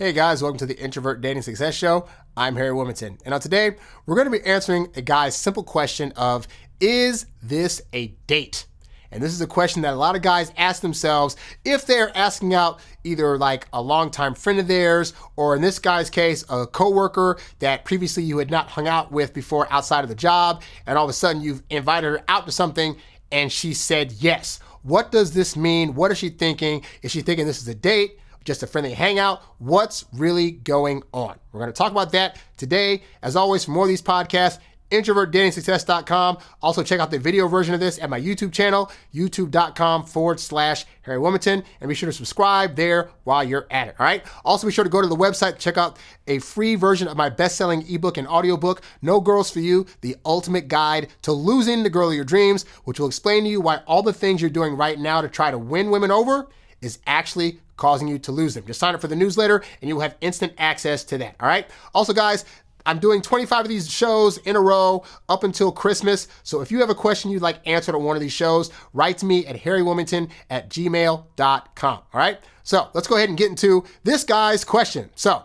Hey guys, welcome to the Introvert Dating Success Show. I'm HarryWilmington, and on today, we're going to be answering a guy's simple question of, is this a date? And this is a question that a lot of guys ask themselves if they're asking out either like a longtime friend of theirs, or in this guy's case, a coworker that previously you had not hung out with before outside of the job, and all of a sudden you've invited her out to something and she said yes. What does this mean? What is she thinking? Is she thinking this is a date? Just a friendly hangout? What's really going on? We're going to talk about that today. As always, for more of these podcasts, introvertdatingsuccess.com. Also, check out the video version of this at my YouTube channel, youtube.com/HarryWilmington. And be sure to subscribe there while you're at it, all right? Also, be sure to go to the website, check out a free version of my best-selling ebook and audiobook, No Girls For You, The Ultimate Guide to Losing the Girl of Your Dreams, which will explain to you why all the things you're doing right now to try to win women over is actually causing you to lose them. Just sign up for the newsletter and you'll have instant access to that, all right? Also, guys, I'm doing 25 of these shows in a row up until Christmas. So if you have a question you'd like answered on one of these shows, write to me at harrywilmington@gmail.com, all right? So let's go ahead and get into this guy's question. So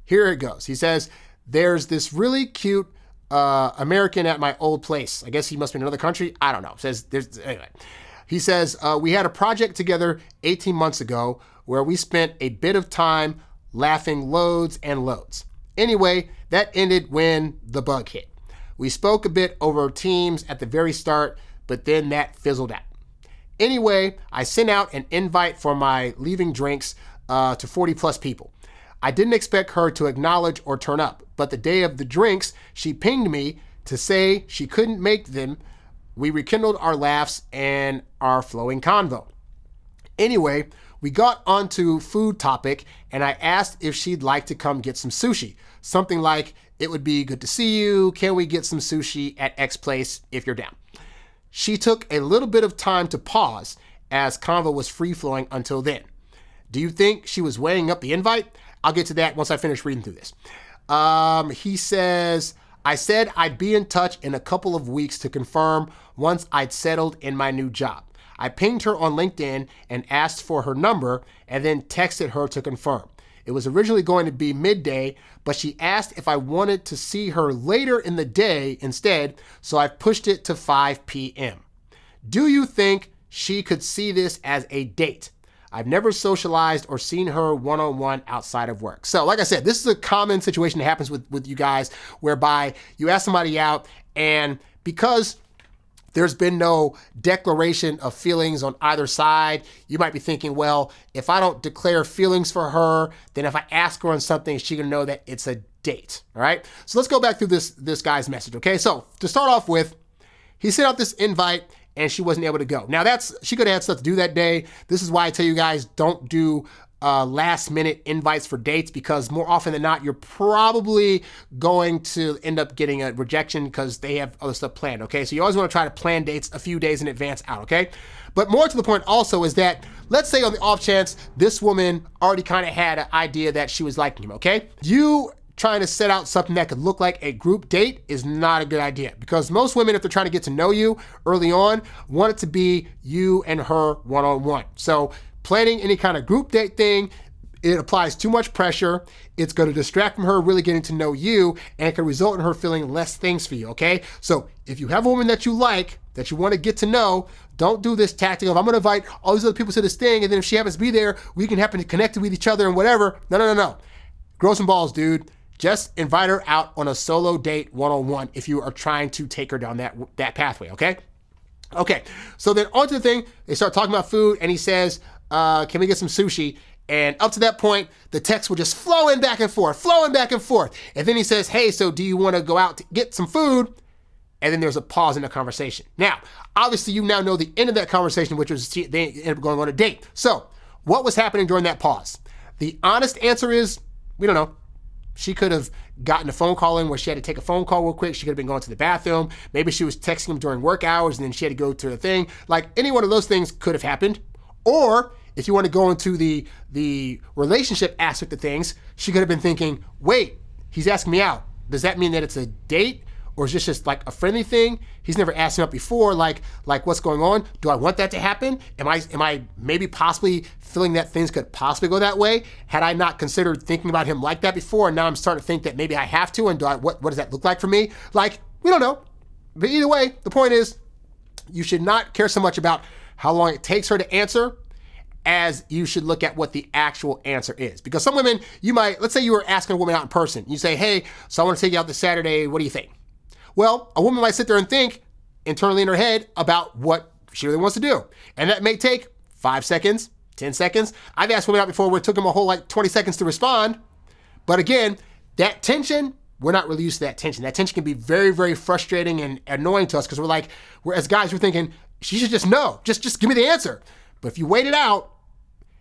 here it goes. He says, there's this really cute American at my old place. I guess he must be in another country. I don't know. Anyway. He says, we had a project together 18 months ago where we spent a bit of time laughing loads and loads. Anyway, that ended when the bug hit. We spoke a bit over Teams at the very start, but then that fizzled out. Anyway, I sent out an invite for my leaving drinks to 40 plus people. I didn't expect her to acknowledge or turn up, but the day of the drinks, she pinged me to say she couldn't make them. We rekindled our laughs and our flowing convo. Anyway, we got onto food topic and I asked if she'd like to come get some sushi. Something like, it would be good to see you. Can we get some sushi at X place if you're down? She took a little bit of time to pause as convo was free flowing until then. Do you think she was weighing up the invite? I'll get to that once I finish reading through this. He says, I said I'd be in touch in a couple of weeks to confirm once I'd settled in my new job. I pinged her on LinkedIn and asked for her number and then texted her to confirm. It was originally going to be midday, but she asked if I wanted to see her later in the day instead, so I pushed it to 5 p.m. Do you think she could see this as a date? I've never socialized or seen her one-on-one outside of work. So like I said, this is a common situation that happens with you guys, whereby you ask somebody out and because there's been no declaration of feelings on either side, you might be thinking, well, if I don't declare feelings for her, then if I ask her on something, she's gonna know that it's a date, all right? So let's go back through this guy's message, okay? So to start off with, he sent out this invite and she wasn't able to go. Now she could have had stuff to do that day. This is why I tell you guys, don't do last minute invites for dates, because more often than not, you're probably going to end up getting a rejection because they have other stuff planned, okay? So you always want to try to plan dates a few days in advance out, okay? But more to the point also is that, let's say on the off chance, this woman already kind of had an idea that she was liking him, okay? You trying to set out something that could look like a group date is not a good idea, because most women, if they're trying to get to know you early on, want it to be you and her one-on-one. So planning any kind of group date thing, it applies too much pressure. It's going to distract from her really getting to know you, and it can result in her feeling less things for you, okay? So if you have a woman that you like, that you want to get to know, don't do this tactic of, I'm going to invite all these other people to this thing, and then if she happens to be there, we can happen to connect with each other and whatever. No. Grow some balls, dude. Just invite her out on a solo date one-on-one if you are trying to take her down that pathway, okay? Okay, so then on to the thing, they start talking about food, and he says, can we get some sushi? And up to that point, the text will just flowing back and forth. And then he says, hey, so do you want to go out to get some food? And then there's a pause in the conversation. Now, obviously you now know the end of that conversation, which was they ended up going on a date. So what was happening during that pause? The honest answer is, we don't know. She could have gotten a phone call in where she had to take a phone call real quick. She could have been going to the bathroom. Maybe she was texting him during work hours and then she had to go to a thing. Like, any one of those things could have happened. Or if you want to go into the relationship aspect of things, she could have been thinking, wait, he's asking me out. Does that mean that it's a date? or is this just like a friendly thing? He's never asked him up before, like what's going on? Do I want that to happen? Am I maybe possibly feeling that things could possibly go that way? Had I not considered thinking about him like that before, and now I'm starting to think that maybe I have to, and what does that look like for me? Like, we don't know. But either way, the point is, you should not care so much about how long it takes her to answer as you should look at what the actual answer is. Because some women, let's say you were asking a woman out in person. You say, hey, so I want to take you out this Saturday. What do you think? Well, a woman might sit there and think internally in her head about what she really wants to do. And that may take 5 seconds, 10 seconds. I've asked women out before where it took them a whole 20 seconds to respond. But again, that tension, we're not really used to that tension. That tension can be very, very frustrating and annoying to us because as guys, we're thinking, she should just know. Just give me the answer. But if you wait it out,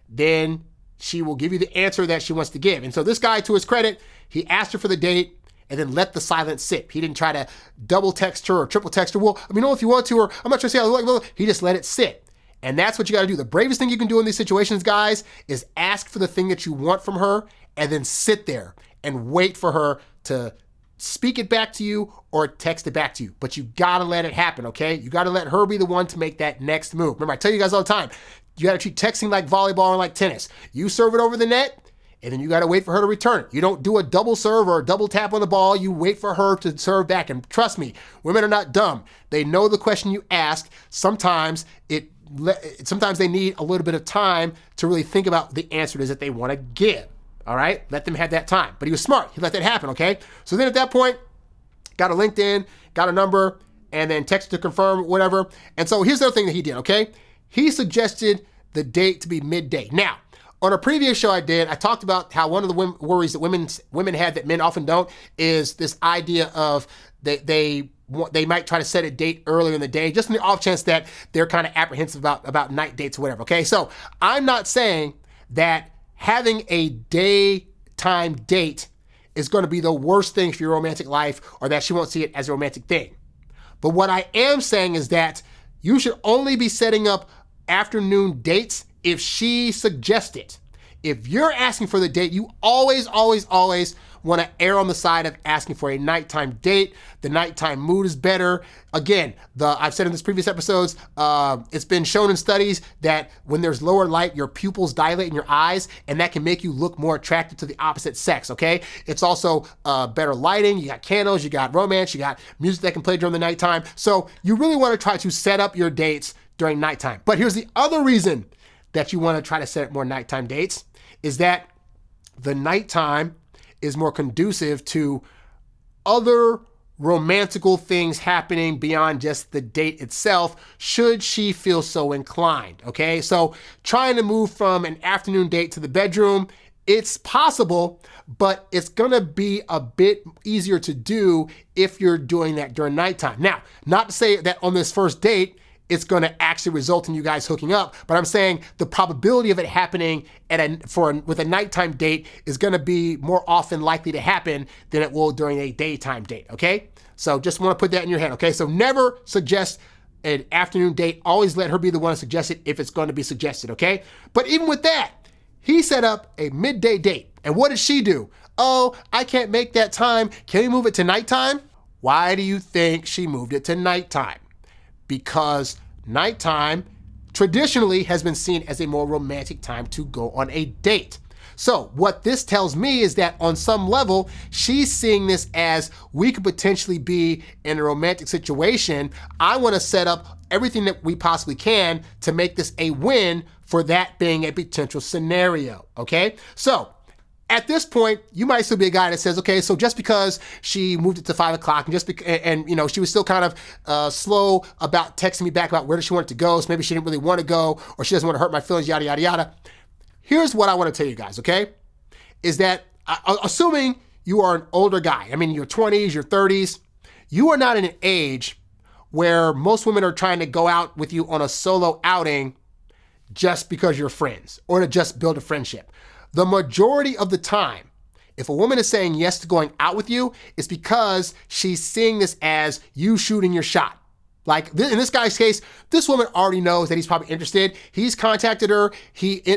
then she will give you the answer that she wants to give. And so this guy, to his credit, he asked her for the date and then let the silence sit. He didn't try to double text her or triple text her. Well, if you want to, or I'm not trying to say I like, he just let it sit. And that's what you got to do. The bravest thing you can do in these situations, guys, is ask for the thing that you want from her and then sit there and wait for her to speak it back to you or text it back to you. But you got to let it happen, okay? You got to let her be the one to make that next move. Remember, I tell you guys all the time, you got to treat texting like volleyball and like tennis. You serve it over the net, and then you got to wait for her to return it. You don't do a double serve or a double tap on the ball. You wait for her to serve back. And trust me, women are not dumb. They know the question you ask. Sometimes they need a little bit of time to really think about the answer it is that they want to give. All right? Let them have that time. But he was smart. He let that happen, okay? So then at that point, got a LinkedIn, got a number, and then texted to confirm, whatever. And so here's the other thing that he did, okay? He suggested the date to be midday. Now, on a previous show I did, I talked about how one of the worries that women had that men often don't is this idea of they might try to set a date earlier in the day, just in the off chance that they're kind of apprehensive about night dates or whatever, okay? So I'm not saying that having a daytime date is going to be the worst thing for your romantic life or that she won't see it as a romantic thing. But what I am saying is that you should only be setting up afternoon dates if she suggests it. If you're asking for the date, you always want to err on the side of asking for a nighttime date. The nighttime mood is better. Again, I've said in this previous episodes, it's been shown in studies that when there's lower light, your pupils dilate in your eyes, and that can make you look more attractive to the opposite sex, okay? It's also better lighting. You got candles, you got romance, you got music that can play during the nighttime. So you really want to try to set up your dates during nighttime. But here's the other reason that you want to try to set up more nighttime dates is that the nighttime is more conducive to other romantical things happening beyond just the date itself, should she feel so inclined, okay? So trying to move from an afternoon date to the bedroom, it's possible, but it's gonna be a bit easier to do if you're doing that during nighttime. Now, not to say that on this first date, it's going to actually result in you guys hooking up. But I'm saying the probability of it happening with a nighttime date is going to be more often likely to happen than it will during a daytime date, okay? So just want to put that in your head, okay? So never suggest an afternoon date. Always let her be the one to suggest it if it's going to be suggested, okay? But even with that, he set up a midday date. And what did she do? Oh, I can't make that time. Can we move it to nighttime? Why do you think she moved it to nighttime? Because nighttime traditionally has been seen as a more romantic time to go on a date. So what this tells me is that on some level, she's seeing this as we could potentially be in a romantic situation. I want to set up everything that we possibly can to make this a win for that being a potential scenario, okay? So at this point, you might still be a guy that says, okay, so just because she moved it to 5 o'clock and she was still kind of slow about texting me back about where she wanted to go, so maybe she didn't really want to go, or she doesn't want to hurt my feelings, yada, yada, yada. Here's what I want to tell you guys, okay? Is that, assuming you are an older guy, your 20s, your 30s, you are not in an age where most women are trying to go out with you on a solo outing just because you're friends or to just build a friendship. The majority of the time, if a woman is saying yes to going out with you, it's because she's seeing this as you shooting your shot. Like in this guy's case, this woman already knows that he's probably interested. He's contacted her.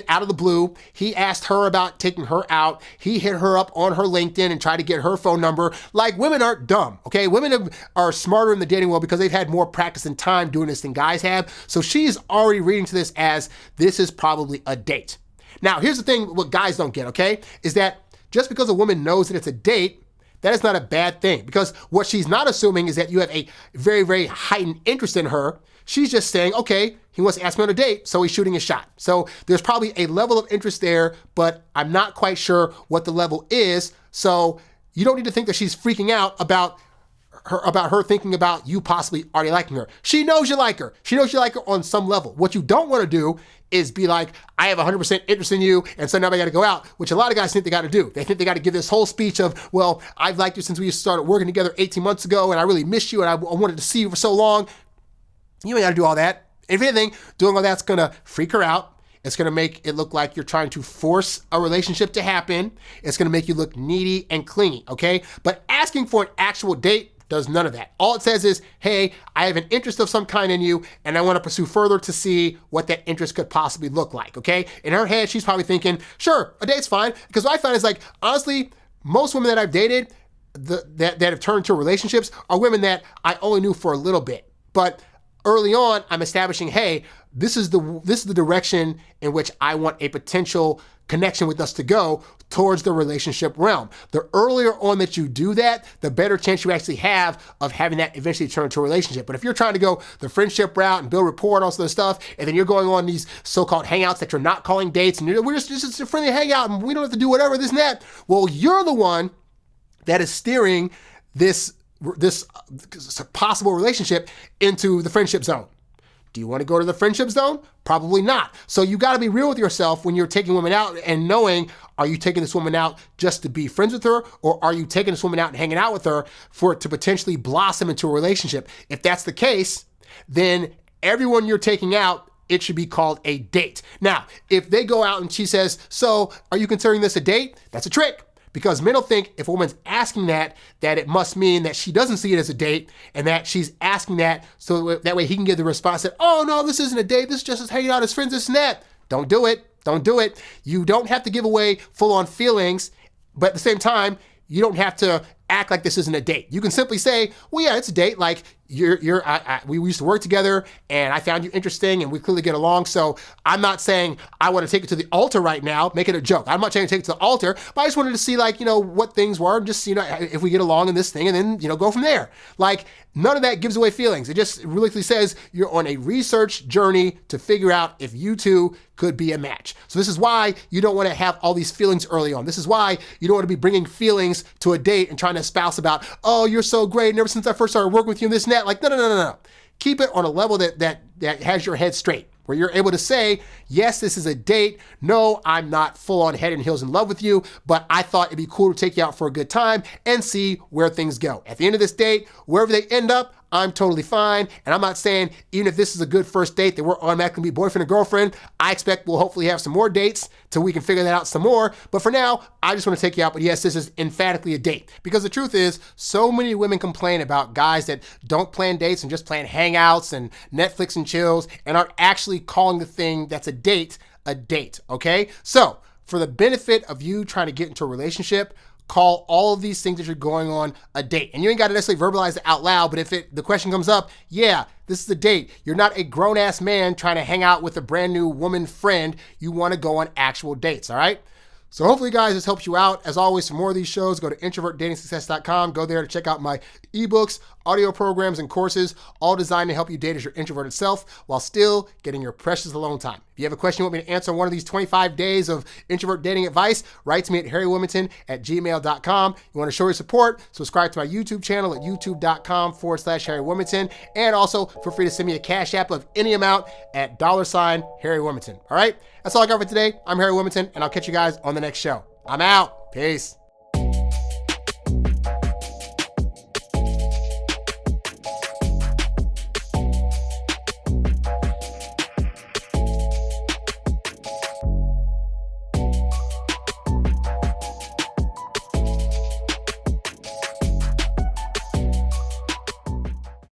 Out of the blue, he asked her about taking her out. He hit her up on her LinkedIn and tried to get her phone number. Like, women aren't dumb, okay? Women are smarter in the dating world because they've had more practice and time doing this than guys have. So she's already reading to this as this is probably a date. Now, here's the thing, what guys don't get, okay, is that just because a woman knows that it's a date, that is not a bad thing, because what she's not assuming is that you have a very, very heightened interest in her. She's just saying, okay, he wants to ask me on a date, so he's shooting a shot. So there's probably a level of interest there, but I'm not quite sure what the level is. So you don't need to think that she's freaking out about her thinking about you possibly already liking her. She knows you like her. She knows you like her on some level. What you don't want to do is be like, I have 100% interest in you, and so now I got to go out, which a lot of guys think they got to do. They think they got to give this whole speech of, well, I've liked you since we started working together 18 months ago, and I really missed you, and I wanted to see you for so long. You ain't got to do all that. If anything, doing all that's going to freak her out. It's going to make it look like you're trying to force a relationship to happen. It's going to make you look needy and clingy, okay? But asking for an actual date does none of that. All it says is, hey, I have an interest of some kind in you, and I want to pursue further to see what that interest could possibly look like, okay? In her head, she's probably thinking, sure, a date's fine. Because what I find is, like, honestly, most women that I've dated that have turned into relationships are women that I only knew for a little bit. But early on, I'm establishing, hey, this is the direction in which I want a potential connection with us to go towards the relationship realm. The earlier on that you do that, the better chance you actually have of having that eventually turn into a relationship. But if you're trying to go the friendship route and build rapport and all this other stuff, and then you're going on these so-called hangouts that you're not calling dates, and we're just a friendly hangout, and we don't have to do whatever, this and that, well, you're the one that is steering this possible relationship into the friendship zone. Do you want to go to the friendship zone? Probably not. So you got to be real with yourself when you're taking women out and knowing, are you taking this woman out just to be friends with her, or are you taking this woman out and hanging out with her for it to potentially blossom into a relationship? If that's the case, then everyone you're taking out, it should be called a date. Now, if they go out and she says, so are you considering this a date? That's a trick. Because men will think if a woman's asking that it must mean that she doesn't see it as a date, and that she's asking that so that way he can give the response that, oh no, this isn't a date, this is just us hanging out as friends, this and that. Don't do it. Don't do it. You don't have to give away full-on feelings, but at the same time, you don't have to act like this isn't a date. You can simply say, well, yeah, it's a date. Like we used to work together and I found you interesting and we clearly get along. So I'm not saying I want to take it to the altar right now, make it a joke. I'm not trying to take it to the altar, but I just wanted to see what things were and just, if we get along in this thing and then, go from there. Like none of that gives away feelings. It just really says you're on a research journey to figure out if you two could be a match. So this is why you don't want to have all these feelings early on. This is why you don't want to be bringing feelings to a date and trying to espouse about, oh, you're so great. And ever since I first started working with you and this and that, like, no. Keep it on a level that has your head straight, where you're able to say, yes, this is a date. No, I'm not full on head and heels in love with you, but I thought it'd be cool to take you out for a good time and see where things go. At the end of this date, wherever they end up, I'm totally fine. And I'm not saying, even if this is a good first date, that we're automatically be boyfriend and girlfriend. I expect we'll hopefully have some more dates till we can figure that out some more. But for now, I just want to take you out. But yes, this is emphatically a date. Because the truth is, so many women complain about guys that don't plan dates and just plan hangouts and Netflix and chills and aren't actually calling the thing that's a date, okay? So for the benefit of you trying to get into a relationship, call all of these things that you're going on a date. And you ain't got to necessarily verbalize it out loud, but if the question comes up, yeah, this is a date. You're not a grown-ass man trying to hang out with a brand new woman friend. You want to go on actual dates, all right? So hopefully, guys, this helps you out. As always, for more of these shows, go to introvertdatingsuccess.com. Go there to check out my eBooks, audio programs, and courses, all designed to help you date as your introverted self while still getting your precious alone time. If you have a question you want me to answer on one of these 25 days of introvert dating advice, write to me at HarryWilmington@gmail.com. You want to show your support, subscribe to my YouTube channel at youtube.com/HarryWilmington. And also, feel free to send me a cash app of any amount at $HarryWilmington. All right? That's all I got for today. I'm Harry Wilmington, and I'll catch you guys on the next show. I'm out. Peace.